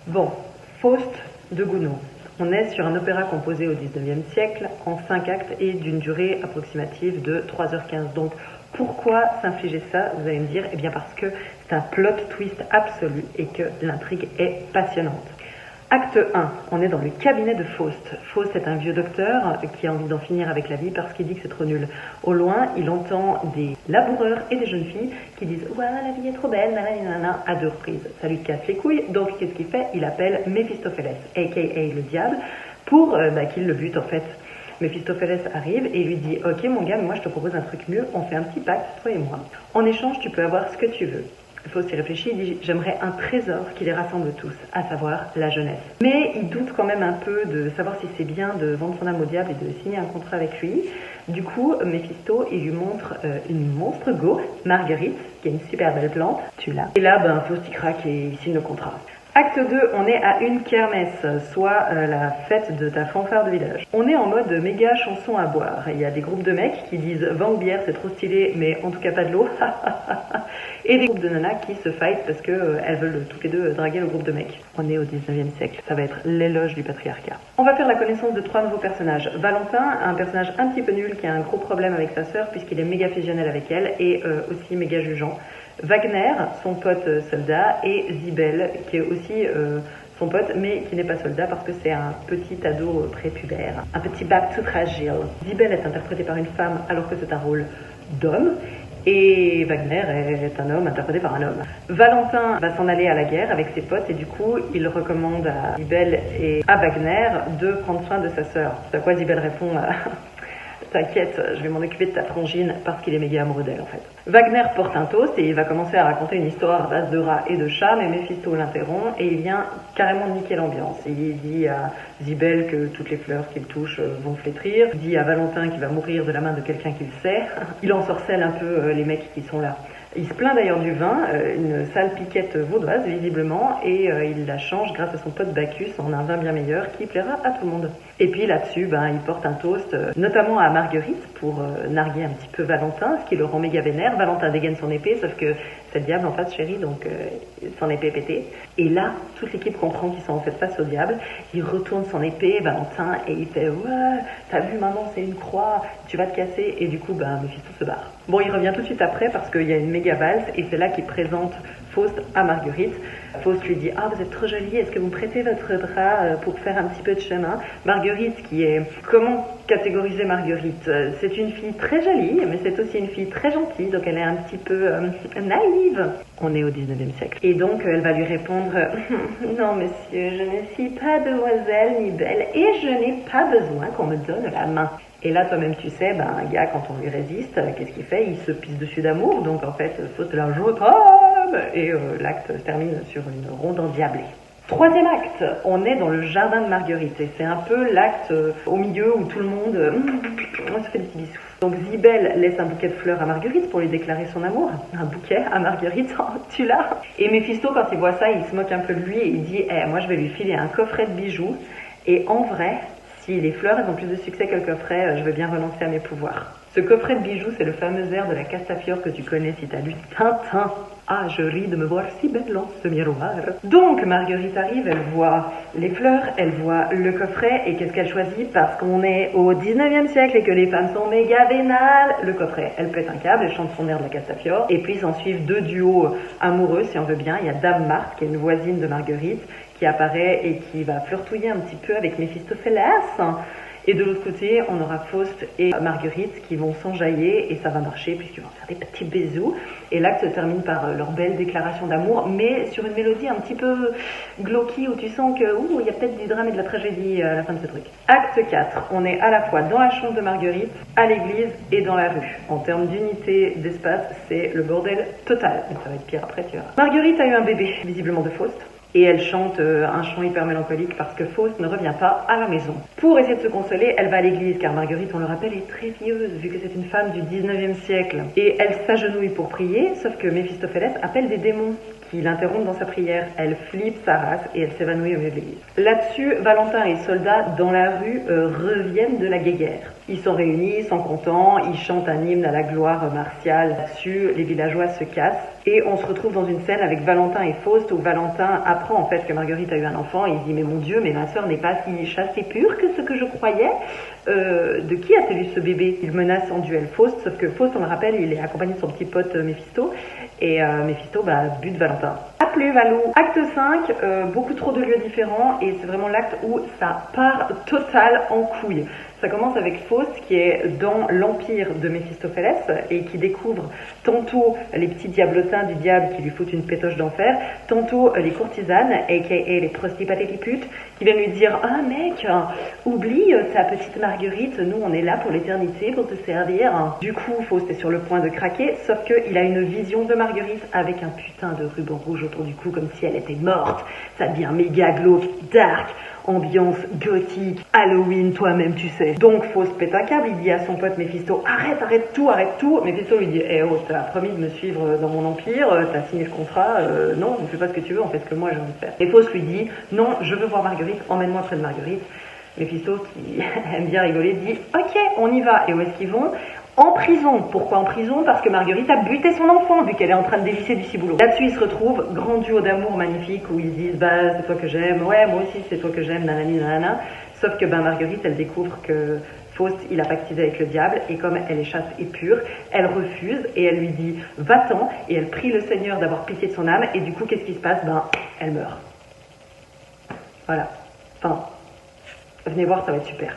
Bon, Faust de Gounod. On est sur un opéra composé au XIXe siècle en 5 actes et d'une durée approximative de 3h15. Donc pourquoi s'infliger ça, vous allez me dire? Eh bien parce que c'est un plot twist absolu et que l'intrigue est passionnante. Acte 1, on est dans le cabinet de Faust. Faust est un vieux docteur qui a envie d'en finir avec la vie parce qu'il dit que c'est trop nul. Au loin, il entend des laboureurs et des jeunes filles qui disent « Ouais, la vie est trop belle, nanana » à 2 reprises. Ça lui casse les couilles, donc qu'est-ce qu'il fait? Il appelle Méphistophélès, a.k.a. le diable, pour qu'il le bute en fait. Méphistophélès arrive et lui dit « Ok mon gars, mais moi je te propose un truc mieux, on fait un petit pacte, toi et moi. En échange, tu peux avoir ce que tu veux. » Faust y réfléchit, il dit « J'aimerais un trésor qui les rassemble tous, à savoir la jeunesse. » Mais il doute quand même un peu de savoir si c'est bien de vendre son âme au diable et de signer un contrat avec lui. Du coup, Méphisto, il lui montre une monstre go, Marguerite, qui est une super belle plante. Tu l'as. Et là, Faust y craque et il signe le contrat. Acte 2, on est à une kermesse, soit la fête de ta fanfare de village. On est en mode méga chanson à boire. Il y a des groupes de mecs qui disent « vin ou bière, c'est trop stylé, mais en tout cas pas de l'eau. » Et des groupes de nanas qui se fight parce qu'elles veulent toutes les deux draguer le groupe de mecs. On est au 19e siècle, ça va être l'éloge du patriarcat. On va faire la connaissance de 3 nouveaux personnages. Valentin, un personnage un petit peu nul qui a un gros problème avec sa sœur puisqu'il est méga fusionnel avec elle et aussi méga jugeant. Wagner, son pote soldat, et Zibel, qui est aussi son pote, mais qui n'est pas soldat parce que c'est un petit ado prépubère, un petit bac tout fragile. Zibel est interprété par une femme alors que c'est un rôle d'homme, et Wagner est un homme interprété par un homme. Valentin va s'en aller à la guerre avec ses potes et du coup, il recommande à Zibel et à Wagner de prendre soin de sa sœur. À quoi Zibel répond T'inquiète, je vais m'en occuper de ta frangine parce qu'il est méga amoureux d'elle en fait. Wagner porte un toast et il va commencer à raconter une histoire à base de rats et de chats, mais Méphisto l'interrompt et il vient carrément niquer l'ambiance. Il dit à Zibel que toutes les fleurs qu'il touche vont flétrir, il dit à Valentin qu'il va mourir de la main de quelqu'un qu'il sait. Il ensorcelle un peu les mecs qui sont là. Il se plaint d'ailleurs du vin, une sale piquette vaudoise visiblement, et il la change grâce à son pote Bacchus en un vin bien meilleur qui plaira à tout le monde. Et puis là-dessus, il porte un toast, notamment à Marguerite, pour narguer un petit peu Valentin, ce qui le rend méga vénère. Valentin dégaine son épée, sauf que c'est le diable en face chérie, donc son épée est pétée. Et là, toute l'équipe comprend qu'ils sont en fait face au diable. Il retourne son épée, Valentin, et il fait « Ouais, t'as vu maman, c'est une croix, tu vas te casser ». Et du coup, Méphisto se barre. Bon, il revient tout de suite après parce qu'il y a une méga valse et c'est là qu'il présente Faust à Marguerite. Faust lui dit « Ah, vous êtes trop jolie, est-ce que vous me prêtez votre bras pour faire un petit peu de chemin ?» Marguerite qui est... Comment catégoriser Marguerite? C'est une fille très jolie, mais c'est aussi une fille très gentille, donc elle est un petit peu naïve. On est au 19e siècle. Et donc, elle va lui répondre « Non, monsieur, je ne suis pas demoiselle ni belle et je n'ai pas besoin qu'on me donne la main. » Et là, toi-même, tu sais, un gars, quand on lui résiste, qu'est-ce qu'il fait? Il se pisse dessus d'amour, donc en fait, Faust la joue et l'acte se termine sur une ronde endiablée. 3e acte, on est dans le jardin de Marguerite, et c'est un peu l'acte au milieu où tout le monde on se fait des petits bisous. Donc Zibel laisse un bouquet de fleurs à Marguerite pour lui déclarer son amour. Un bouquet à Marguerite, tu l'as? Et Méphisto, quand il voit ça, il se moque un peu de lui et il dit moi je vais lui filer un coffret de bijoux, et en vrai... Si les fleurs elles ont plus de succès que le coffret, je veux bien renoncer à mes pouvoirs. Ce coffret de bijoux, c'est le fameux air de la Castafiore que tu connais si t'as lu Tintin. Ah, je ris de me voir si belle dans ce miroir. Donc, Marguerite arrive, elle voit les fleurs, elle voit le coffret, et qu'est-ce qu'elle choisit? Parce qu'on est au 19e siècle et que les femmes sont méga vénales. Le coffret, elle pète un câble, elle chante son air de la Castafiore, et puis s'en suivent 2 duos amoureux, si on veut bien. Il y a Dame Marthe, qui est une voisine de Marguerite, qui apparaît et qui va flirtouiller un petit peu avec Méphistophélès. Et de l'autre côté, on aura Faust et Marguerite qui vont s'enjailler et ça va marcher puisqu'ils vont faire des petits bisous. Et l'acte se termine par leur belle déclaration d'amour, mais sur une mélodie un petit peu glauque où tu sens que il y a peut-être du drame et de la tragédie à la fin de ce truc. Acte 4, on est à la fois dans la chambre de Marguerite, à l'église et dans la rue. En termes d'unité d'espace, c'est le bordel total. Donc ça va être pire après, tu verras. Marguerite a eu un bébé, visiblement de Faust. Et elle chante un chant hyper mélancolique parce que Faust ne revient pas à la maison. Pour essayer de se consoler, elle va à l'église car Marguerite, on le rappelle, est très pieuse vu que c'est une femme du 19e siècle. Et elle s'agenouille pour prier, sauf que Méphistophélès appelle des démons qui l'interrompent dans sa prière. Elle flippe sa race et elle s'évanouit au milieu de l'église. Là-dessus, Valentin et les soldats dans la rue reviennent de la guéguerre. Ils sont réunis, ils sont contents, ils chantent un hymne à la gloire martiale. Là-dessus, les villageois se cassent et on se retrouve dans une scène avec Valentin et Faust où Valentin apprend en fait que Marguerite a eu un enfant et il dit mais mon Dieu, mais ma sœur n'est pas si chaste et pure que ce que je croyais. De qui a-t-elle eu ce bébé? Il menace en duel Faust, sauf que Faust, on le rappelle, il est accompagné de son petit pote Méphisto et Méphisto bute Valentin. A plus Valou. Acte 5, beaucoup trop de lieux différents et c'est vraiment l'acte où ça part total en couille. Ça commence avec Faust qui est dans l'empire de Méphistophélès et qui découvre tantôt les petits diablotins du diable qui lui foutent une pétoche d'enfer, tantôt les courtisanes, aka les prostituées-putes, qui viennent lui dire « Ah mec, oublie ta petite Marguerite, nous on est là pour l'éternité pour te servir. » Du coup, Faust est sur le point de craquer, sauf qu'il a une vision de Marguerite avec un putain de ruban rouge autour du cou comme si elle était morte. Ça devient méga glauque, dark, ambiance gothique, Halloween, toi-même tu sais. Donc Faust pète un câble, il dit à son pote Méphisto, arrête tout. Méphisto lui dit, eh oh, t'as promis de me suivre dans mon empire, t'as signé le contrat, non, ne fais pas ce que tu veux, on fait ce que moi j'ai envie de faire. Et Faust lui dit, non, je veux voir Marguerite, emmène-moi près de Marguerite. Méphisto, qui aime bien rigoler, dit, ok, on y va. Et où est-ce qu'ils vont? En prison. Pourquoi en prison? Parce que Marguerite a buté son enfant, vu qu'elle est en train de dévisser du ciboulot. Là-dessus, ils se retrouvent, grand duo d'amour magnifique, où ils disent, bah, c'est toi que j'aime, ouais, moi aussi, c'est toi que j'aime, nanani, nanana. Sauf que, ben, Marguerite, elle découvre que Faust, il a pactisé avec le diable, et comme elle est chaste et pure, elle refuse, et elle lui dit, va-t'en, et elle prie le Seigneur d'avoir pitié de son âme, et du coup, qu'est-ce qui se passe? Ben, elle meurt. Voilà. Enfin, venez voir, ça va être super.